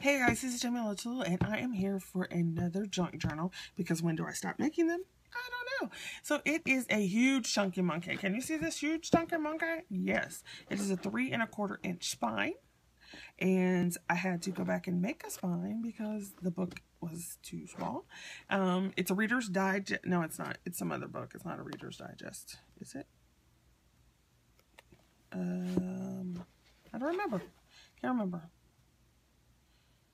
Hey guys, this is Jamila Tool, and I am here for another junk journal, because when do I stop making them? I don't know. So it is a huge chunky monkey. Can you see this huge chunky monkey? Yes. It is a 3 1/4 inch spine, and I had to go back and make a spine because the book was too small. It's a Reader's Digest. No, it's not. It's some other book. It's not a Reader's Digest. Is it? I don't remember. Can't remember.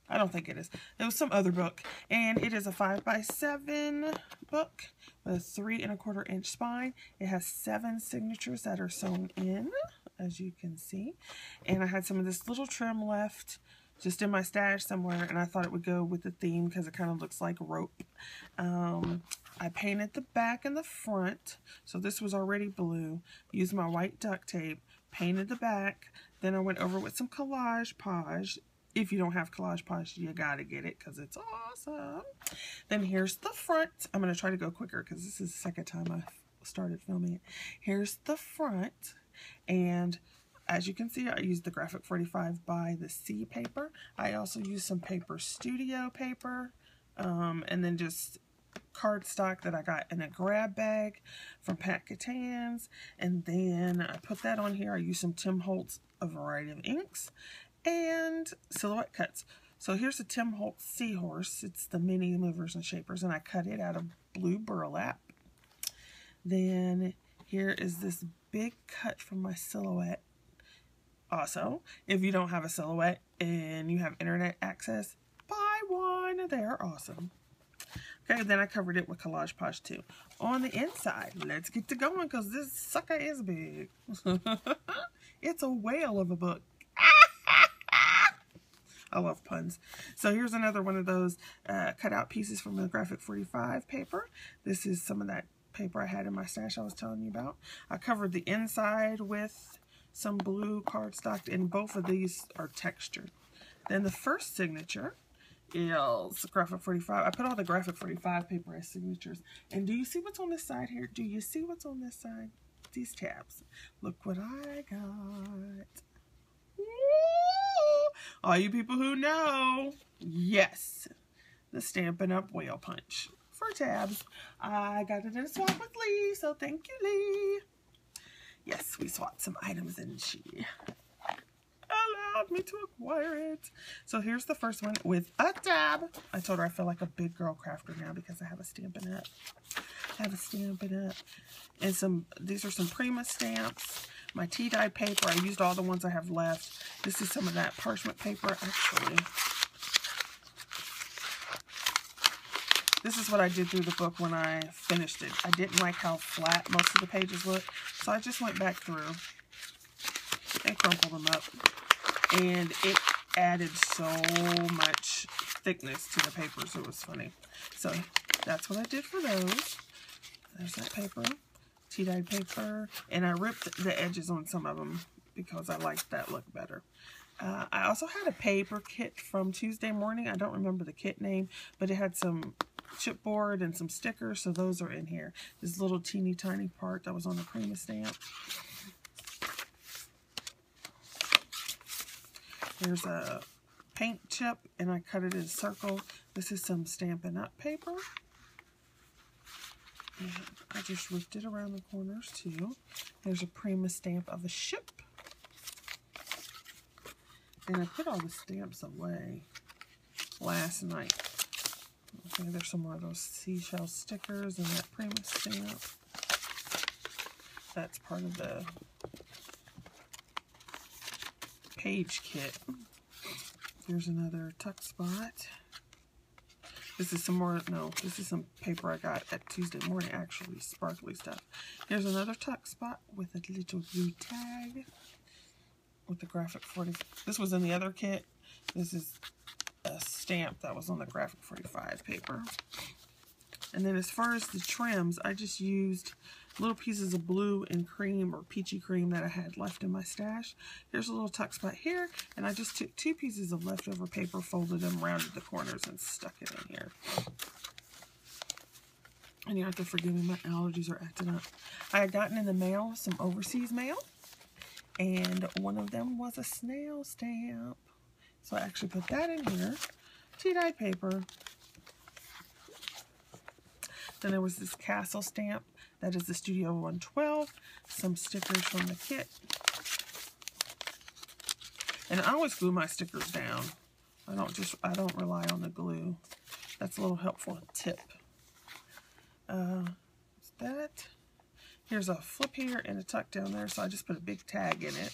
I don't think it is. It was some other book. And it is a 5x7 book with a 3 1/4 inch spine. It has 7 signatures that are sewn in, as you can see. And I had some of this little trim left just in my stash somewhere, and I thought it would go with the theme because it kind of looks like rope. I painted the back and the front. So this was already blue. Used my white duct tape, painted the back. Then I went over with some Collage Page. If you don't have Collage Page, you gotta get it because it's awesome. Then here's the front. I'm gonna try to go quicker because this is the second time I started filming it. Here's the front, and as you can see, I used the G45 ByThe paper. I also used some Paper Studio paper, and then just cardstock that I got in a grab bag from Pat Catan's. And then I put that on here. I used some Tim Holtz, a variety of inks, and silhouette cuts. So here's a Tim Holtz Seahorse. It's the mini movers and shapers, and I cut it out of blue burlap. Then here is this big cut from my silhouette. Also, if you don't have a silhouette and you have internet access, buy one. They're awesome. Okay, then I covered it with Collage Page too. On the inside, let's get to going because this sucker is big. It's a whale of a book. I love puns. So here's another one of those cutout pieces from the G45 paper. This is some of that paper I had in my stash I was telling you about. I covered the inside with some blue cardstock, and both of these are textured. Then the first signature is G45. I put all the G45 paper as signatures. And do you see what's on this side here? Do you see what's on this side? These tabs. Look what I got. Woo! All you people who know, yes, the Stampin' Up! Whale Punch for tabs. I got it in a swap with Lee, so thank you, Lee. Yes, we swapped some items and she allowed me to acquire it. So here's the first one with a tab. I told her I feel like a big girl crafter now because I have a Stampin' Up. And these are some Prima stamps. My tea-dyed paper, I used all the ones I have left. This is some of that parchment paper, actually. This is what I did through the book when I finished it. I didn't like how flat most of the pages look, so I just went back through and crumpled them up. And it added so much thickness to the paper, so it was funny. So that's what I did for those. There's that paper, tea-dyed paper, and I ripped the edges on some of them because I liked that look better. I also had a paper kit from Tuesday Morning. I don't remember the kit name, but it had some chipboard and some stickers, so those are in here. This little teeny tiny part that was on the Prima stamp. There's a paint chip, and I cut it in a circle. This is some Stampin' Up! Paper. And I just ripped it around the corners too. There's a Prima stamp of a ship. And I put all the stamps away last night. Okay, there's some more of those seashell stickers and that Prima stamp. That's part of the page kit. Here's another tuck spot. This is some more, no, this is some paper I got at Tuesday Morning, actually, sparkly stuff. Here's another tuck spot with a little blue tag with the G45. This was in the other kit. This is a stamp that was on the G45 paper. And then as far as the trims, I just used little pieces of blue and cream or peachy cream that I had left in my stash. Here's a little tuck spot here, and I just took 2 pieces of leftover paper, folded them, rounded the corners, and stuck it in here. And you have to forgive me, my allergies are acting up. I had gotten in the mail some overseas mail, and one of them was a snail stamp. So I actually put that in here. Tea-dyed paper. Then there was this castle stamp. That is the Studio 112. Some stickers from the kit. And I always glue my stickers down. I don't rely on the glue. That's a little helpful tip. That. Here's a flip here and a tuck down there, so I just put a big tag in it.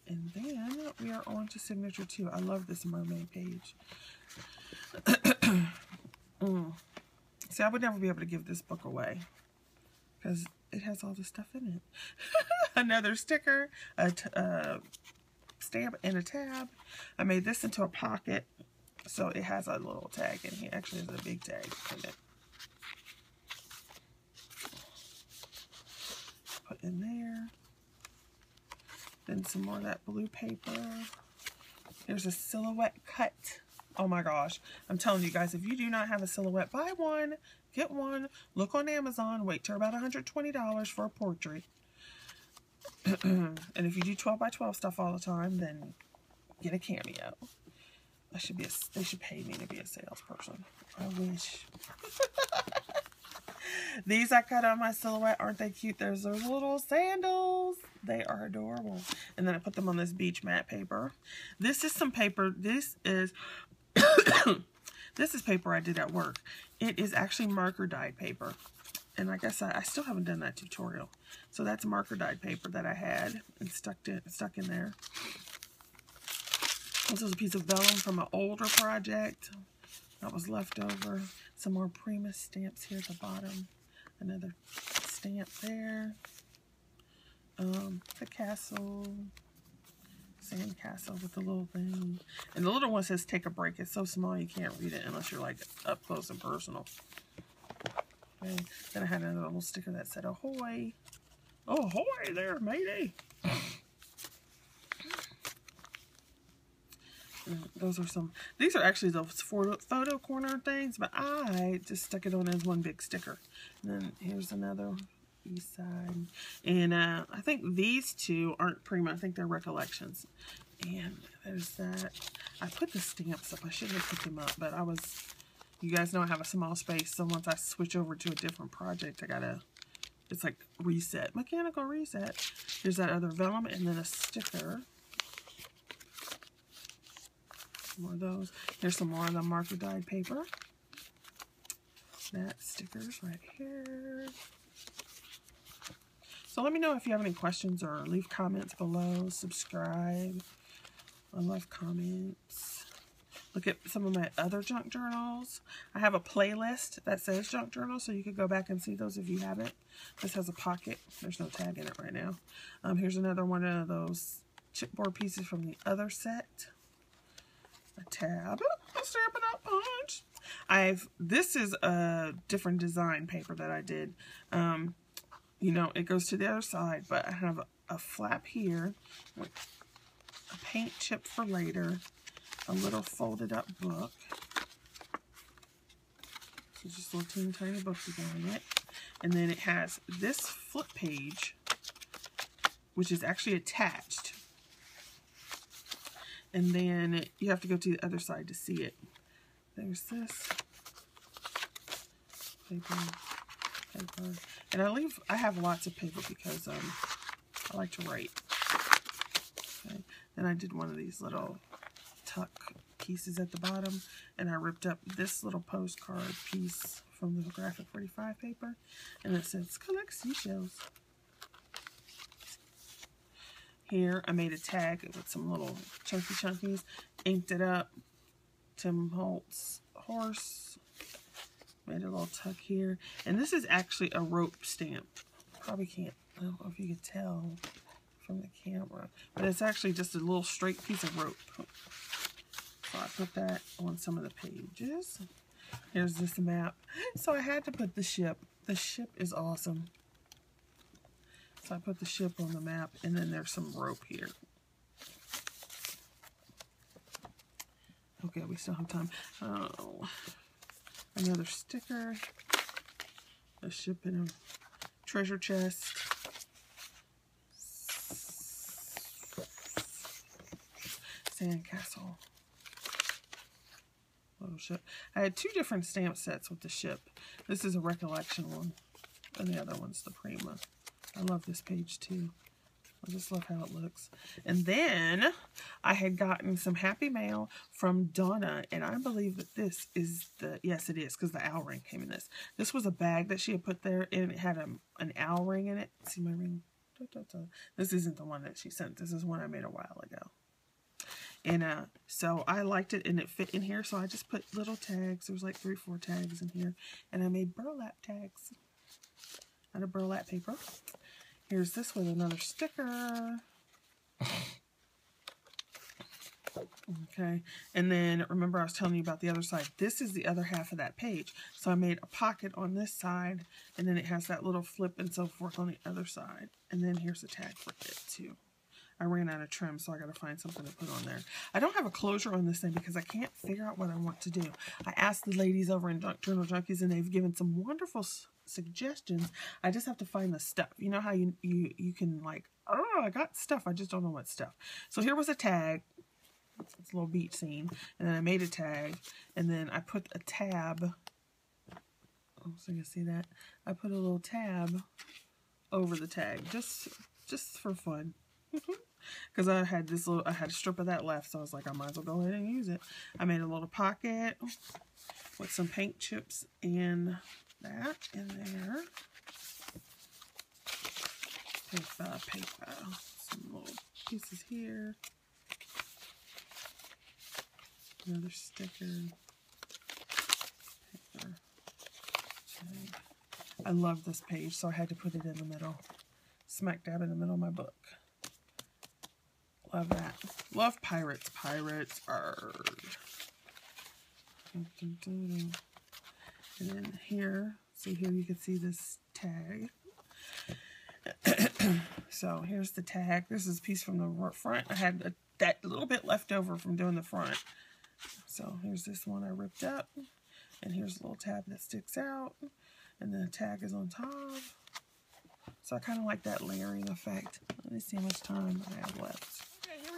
And then we are on to signature 2. I love this mermaid page. See, I would never be able to give this book away because it has all this stuff in it. Another sticker, a stamp, and a tab. I made this into a pocket, so it has a little tag in here. Actually, there's a big tag in it. Put in there. Then some more of that blue paper. There's a silhouette cut. Oh my gosh. I'm telling you guys, if you do not have a silhouette, buy one. Get one. Look on Amazon. Wait till about $120 for a portrait. And if you do 12 by 12 stuff all the time, then get a cameo. They should pay me to be a salesperson. I wish. These I cut on my silhouette. Aren't they cute? There's those little sandals. They are adorable. And then I put them on this beach mat paper. This is some paper. This is this is paper I did at work. It is actually marker dyed paper. And I guess I still haven't done that tutorial. So that's marker dyed paper that I had and stuck in there. This is a piece of vellum from an older project that was left over. Some more Primus stamps here at the bottom. Another stamp there. The castle. Sand castle with the little thing. And the little one says take a break. It's so small you can't read it unless you're like up close and personal. Okay. Then I had another little sticker that said ahoy. Oh, ahoy there, matey. Those are some, these are actually those photo corner things, but I just stuck it on as one big sticker. And then here's another east side. And I think these two aren't Prima, I think they're Recollections. And there's that. I put the stamps up, I shouldn't have put them up, but you guys know I have a small space, so once I switch over to a different project, it's like reset, mechanical reset. Here's that other vellum, and then a sticker. More of those. Here's some more of the marker dyed paper. That stickers right here. So let me know if you have any questions or leave comments below. Subscribe. I love comments. Look at some of my other junk journals. I have a playlist that says junk journal, so you could go back and see those if you haven't. This has a pocket. There's no tag in it right now. Here's another one of those chipboard pieces from the other set. A tab, a Stamp It Up punch. This is a different design paper that I did. You know, it goes to the other side, but I have a flap here, a paint chip for later, a little folded up book. So just a little teeny tiny book to go in it. And then it has this flip page, which is actually attached. And then you have to go to the other side to see it. There's this paper. And I have lots of paper because I like to write. Okay. Then I did one of these little tuck pieces at the bottom, and I ripped up this little postcard piece from the graphic 45 paper, and it says collect seashells. Here, I made a tag with some little chunkies, inked it up, Tim Holtz horse, made a little tuck here, and this is actually a rope stamp. Probably can't, I don't know if you can tell from the camera, but it's actually just a little straight piece of rope. So I put that on some of the pages. Here's this map. So I had to put the ship. The ship is awesome. So I put the ship on the map, and then there's some rope here. Okay, we still have time. Oh, another sticker. A ship in a treasure chest. Sandcastle. Little ship. I had 2 different stamp sets with the ship. This is a recollection one, and the other one's the Prima. I love this page too. I just love how it looks. And then I had gotten some Happy Mail from Donna, and I believe that this is the, yes it is, because the owl ring came in this. This was a bag that she had put there, and it had an owl ring in it. See my ring? This isn't the one that she sent. This is one I made a while ago. And so I liked it, and it fit in here, so I just put little tags. There was like 3 or 4 tags in here, and I made burlap tags out of burlap paper. Here's this with another sticker. Okay, and then remember I was telling you about the other side. This is the other half of that page. So I made a pocket on this side, and then it has that little flip and so forth on the other side. And then here's a tag for it too. I ran out of trim, so I got to find something to put on there. I don't have a closure on this thing because I can't figure out what I want to do. I asked the ladies over in Journal Junkies, and they've given some wonderful suggestions. I just have to find the stuff. You know how you can like, oh, I got stuff. I just don't know what stuff. So here was a tag. It's a little beach scene. And then I made a tag. And then I put a tab. Oh, so you can see that. I put a little tab over the tag. Just for fun. Because I had a strip of that left, so I was like, I might as well go ahead and use it. I made a little pocket with some paint chips and that in there. Paper. Some little pieces here. Another sticker. Paper. Okay. I love this page, so I had to put it in the middle. Smack dab in the middle of my book. Love that. Love pirates. Pirates are. And then here, see here you can see this tag. So here's the tag. This is a piece from the front. I had that little bit left over from doing the front. So here's this one I ripped up. And here's a little tab that sticks out. And then the tag is on top. So I kind of like that layering effect. Let me see how much time I have left.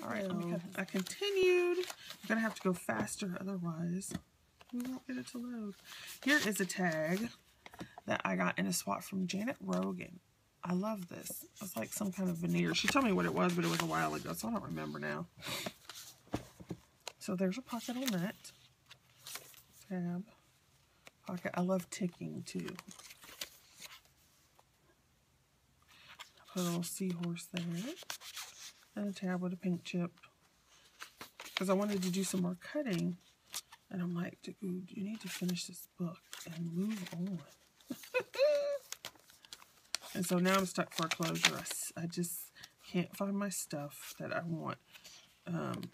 Alright, I continued. I'm going to have to go faster, otherwise we won't get it to load. Here is a tag that I got in a swap from Janet Rogan. I love this. It's like some kind of veneer. She told me what it was, but it was a while ago, so I don't remember now. So there's a pocket on that. Tab. Pocket. I love ticking, too. Put a little seahorse there. And a tab with a pink chip. Because I wanted to do some more cutting. And I'm like, dude, you need to finish this book and move on. And so now I'm stuck for a closure. I just can't find my stuff that I want.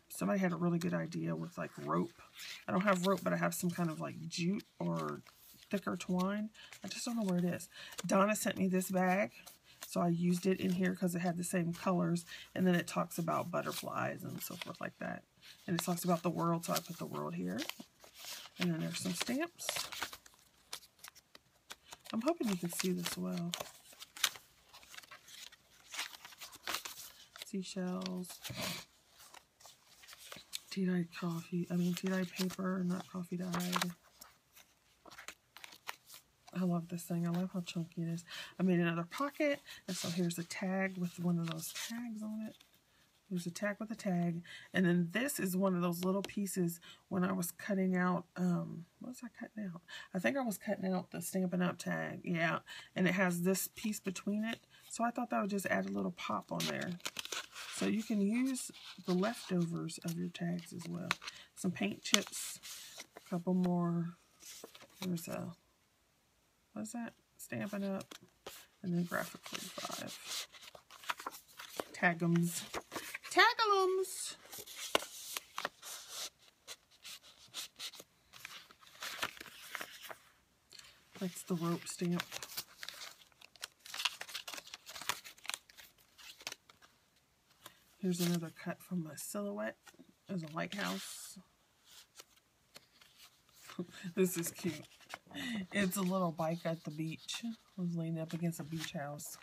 Somebody had a really good idea with like rope. I don't have rope, but I have some kind of like jute or thicker twine. I just don't know where it is. Donna sent me this bag. So I used it in here because it had the same colors. And then it talks about butterflies and so forth like that. And it talks about the world, so I put the world here. And then there's some stamps. I'm hoping you can see this well. Seashells. Tea-dyed tea-dyed paper, not coffee-dyed. I love this thing. I love how chunky it is. I made another pocket, and so here's a tag with one of those tags on it. There's a tag with a tag, and then this is one of those little pieces when I was cutting out, what was I cutting out? I think I was cutting out the Stampin' Up! Tag, yeah, and it has this piece between it, so I thought that would just add a little pop on there. So you can use the leftovers of your tags as well. Some paint chips, a couple more, there's a, what's that? Stampin' Up! And then G45. Tag'ems. Tag'ems! That's the rope stamp. Here's another cut from my silhouette. There's a lighthouse. This is cute. It's a little bike at the beach. I was leaning up against a beach house.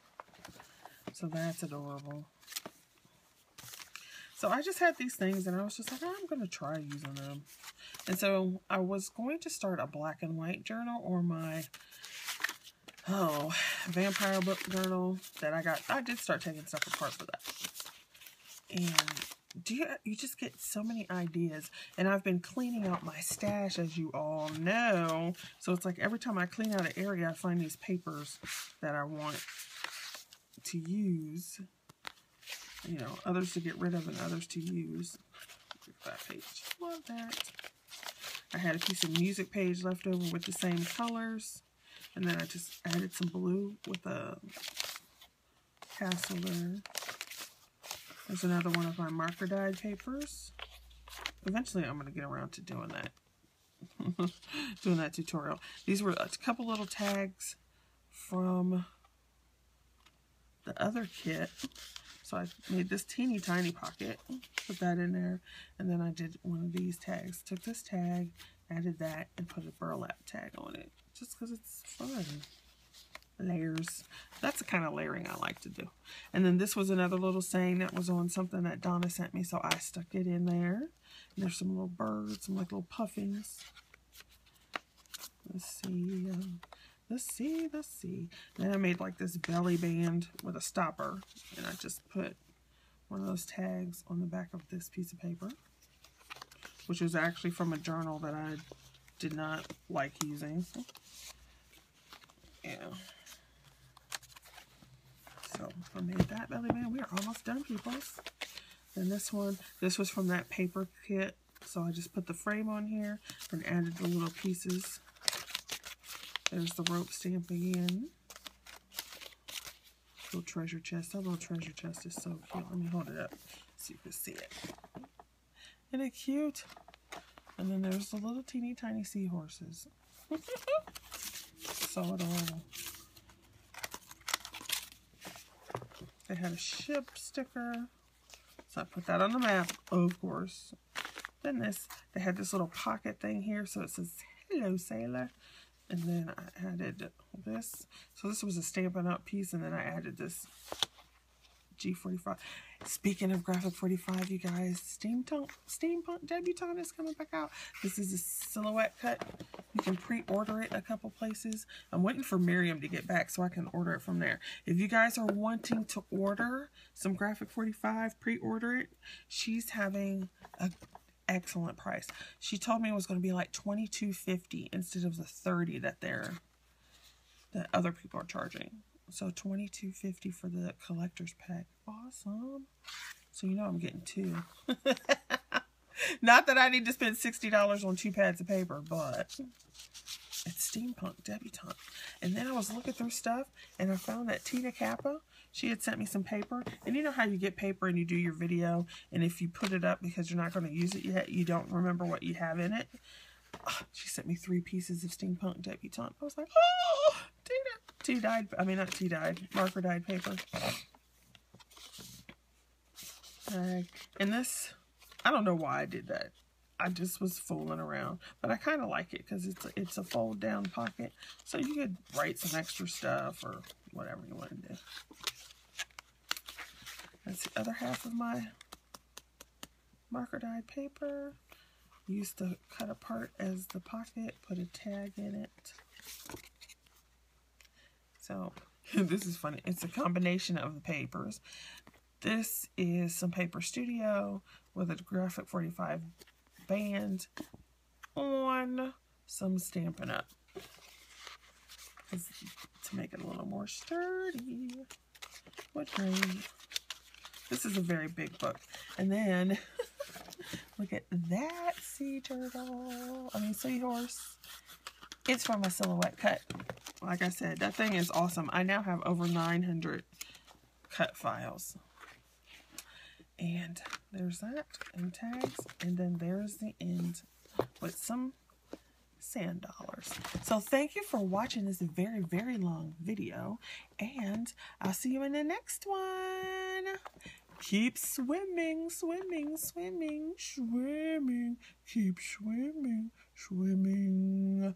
So that's adorable. So I just had these things and I was just like, oh, I'm going to try using them. And so I was going to start a black and white journal or my, vampire book journal that I got. I did start taking stuff apart for that. And you just get so many ideas. And I've been cleaning out my stash, as you all know. So it's like every time I clean out an area, I find these papers that I want to use. You know, others to get rid of and others to use. That page. Love that. I had a piece of music page left over with the same colors. And then I just added some blue with a castle there. There's another one of my marker dyed papers. Eventually I'm going to get around to doing that. Doing that tutorial. These were a couple little tags from the other kit. So I made this teeny tiny pocket, put that in there, and then I did one of these tags. Took this tag, added that, and put a burlap tag on it, just because it's fun. Layers. That's the kind of layering I like to do. And then this was another little saying that was on something that Donna sent me, so I stuck it in there. And there's some little birds, some like little puffins. Let's see. Let's see. Then I made like this belly band with a stopper. And I just put one of those tags on the back of this piece of paper. Which was actually from a journal that I did not like using. Yeah. So I made that belly band. We are almost done, people. Then this one, this was from that paper kit. So I just put the frame on here and added the little pieces. There's the rope stamp again. Little treasure chest. That little treasure chest is so cute. Let me hold it up so you can see it. Isn't it cute? And then there's the little teeny tiny seahorses. So adorable. They had a ship sticker. So I put that on the map, of course. Then they had this little pocket thing here. So it says, "Hello, sailor." And then I added this. So this was a Stampin' Up piece. And then I added this G45. Speaking of Graphic 45, you guys, Steampunk Debutante is coming back out. This is a silhouette cut. You can pre-order it a couple places. I'm waiting for Miriam to get back so I can order it from there. If you guys are wanting to order some Graphic 45, pre-order it. She's having a excellent price. She told me it was going to be like $22.50 instead of the $30 that other people are charging. So $22.50 for the collector's pack. Awesome. So you know I'm getting two. Not that I need to spend $60 on 2 pads of paper, but it's Steampunk Debutante. And then I was looking through stuff and I found that Tina Kappa, she had sent me some paper. And you know how you get paper and you do your video, and if you put it up because you're not going to use it yet, you don't remember what you have in it. Oh, she sent me 3 pieces of Steampunk Debutante. I was like, oh, marker dyed paper. And this, I don't know why I did that. I just was fooling around, but I kind of like it because it's a fold down pocket, so you could write some extra stuff or whatever you want to do. That's the other half of my marker dyed paper. Used to cut apart as the pocket, put a tag in it. So this is funny. It's a combination of the papers. This is some Paper Studio with a Graphic 45 band on some Stampin' Up to make it a little more sturdy. What grade? This is a very big book. And then look at that seahorse. It's from a silhouette cut. Like I said, that thing is awesome. I now have over 900 cut files. And there's that, and tags, and then there's the end with some sand dollars. So thank you for watching this very, very long video, and I'll see you in the next one. Keep swimming, swimming, swimming, swimming. Keep swimming, swimming.